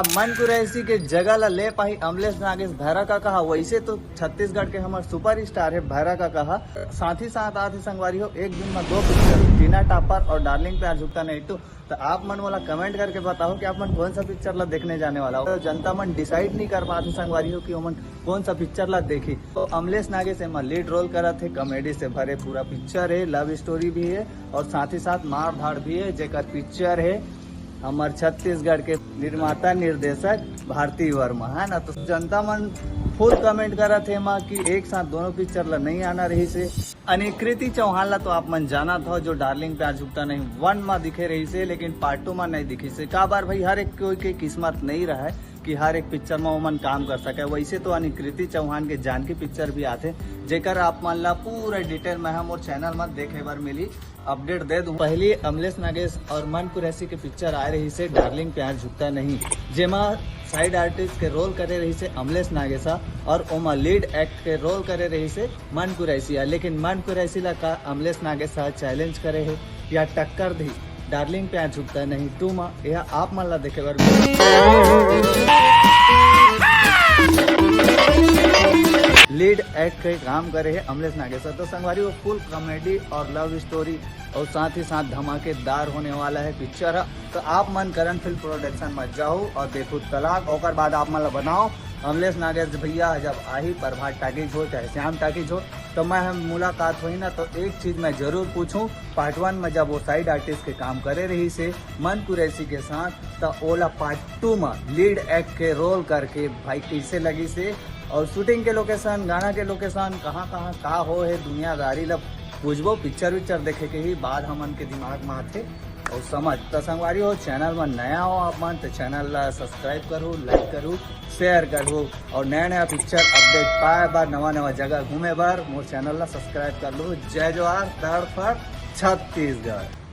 मन कुरैसी के जगह ला ले पाही अमलेश नागेश भैरा का कहा। वैसे तो छत्तीसगढ़ के हमारे सुपर स्टार है भैरा का कहा। साथ ही साथ आते संगवारी हो एक दिन में 2 पिक्चर टीना टॉपर और डार्लिंग प्यार झुकता नहीं तो आप मन वाला कमेंट करके बताओ कि आप मन कौन सा पिक्चर ला देखने जाने वाला हो। तो जनता मन डिसाइड नहीं कर पाते संगवारी हो कि वो मन कौन सा पिक्चर ला देखी। तो अमलेश नागेश एमा लीड रोल करा थे। कॉमेडी से भरे पूरा पिक्चर है, लव स्टोरी भी है और साथ ही साथ मार धाड़ भी है। जेकर पिक्चर है हमारे छत्तीसगढ़ के निर्माता निर्देशक भारती वर्मा है ना। तो जनता मन फुल कमेंट करा थे माँ कि एक साथ दोनों पिक्चर ला नहीं आना रही से। कृति चौहान ला तो आप मन जाना था जो डार्लिंग प्यार झुकता नहीं 1 में दिखे रही से, लेकिन पार्ट 2 में नहीं दिखी से। का बार भाई हर एक कोई के किस्मत नहीं रहा है कि हर एक पिक्चर में वो मन काम कर सके। वैसे तो कृति चौहान के जानकी पिक्चर भी आते जेकर आप मन ला पूरा डिटेल में हम और चैनल में देखे बार मिली अपडेट दे दूं। पहले अमलेश नागेश और मन कुरैसी के पिक्चर आ रही से डार्लिंग प्यार झुकता नहीं, जेमा साइड आर्टिस्ट के रोल करे रही से अमलेश नागेशा और ओमा लीड एक्ट के रोल करे रही से मन कुरैसिया। लेकिन मन कुरैसी ला का अमलेश नागेशा चैलेंज करे है या टक्कर दी डार्लिंग प्यार झुकता नहीं 2 में, यह आप मन ला देखे बार लीड एक्ट के काम करे है अमलेश नागेशा। तो संगवारी वो फुल कॉमेडी और लव स्टोरी और साथ ही साथ धमाकेदार होने वाला है पिक्चर है। तो आप मन करण फिल्म प्रोडक्शन में जाओ और देखो तलाक और बाद आप मन बनाओ अमलेश नागेश भैया जब आही प्रभात टाकीज हो चाहे श्याम टाकीज हो तो मैं हम मुलाकात हुई ना। तो एक चीज मैं जरूर पूछूं, पार्ट 1 में जब वो साइड आर्टिस्ट के काम करे रही से मन कुरैसी के साथ तो ओला पार्ट 2 में लीड एक्ट के रोल करके भाई कैसे लगी से और शूटिंग के लोकेशन गाना के लोकेशन कहाँ का हो है दुनियादारी लब पूछबो पिक्चर विक्चर देखे के ही बाद हमन के दिमाग में आते और समझ। तो संगवारी हो चैनल में नया हो आप मन तो चैनल ला सब्सक्राइब करो, लाइक करो, शेयर करो और नया पिक्चर अपडेट पाए बार नवा जगह घूमे बार मोर चैनल ला सब्सक्राइब कर लो। जय जवाहर, धड़ फड़ छत्तीसगढ़।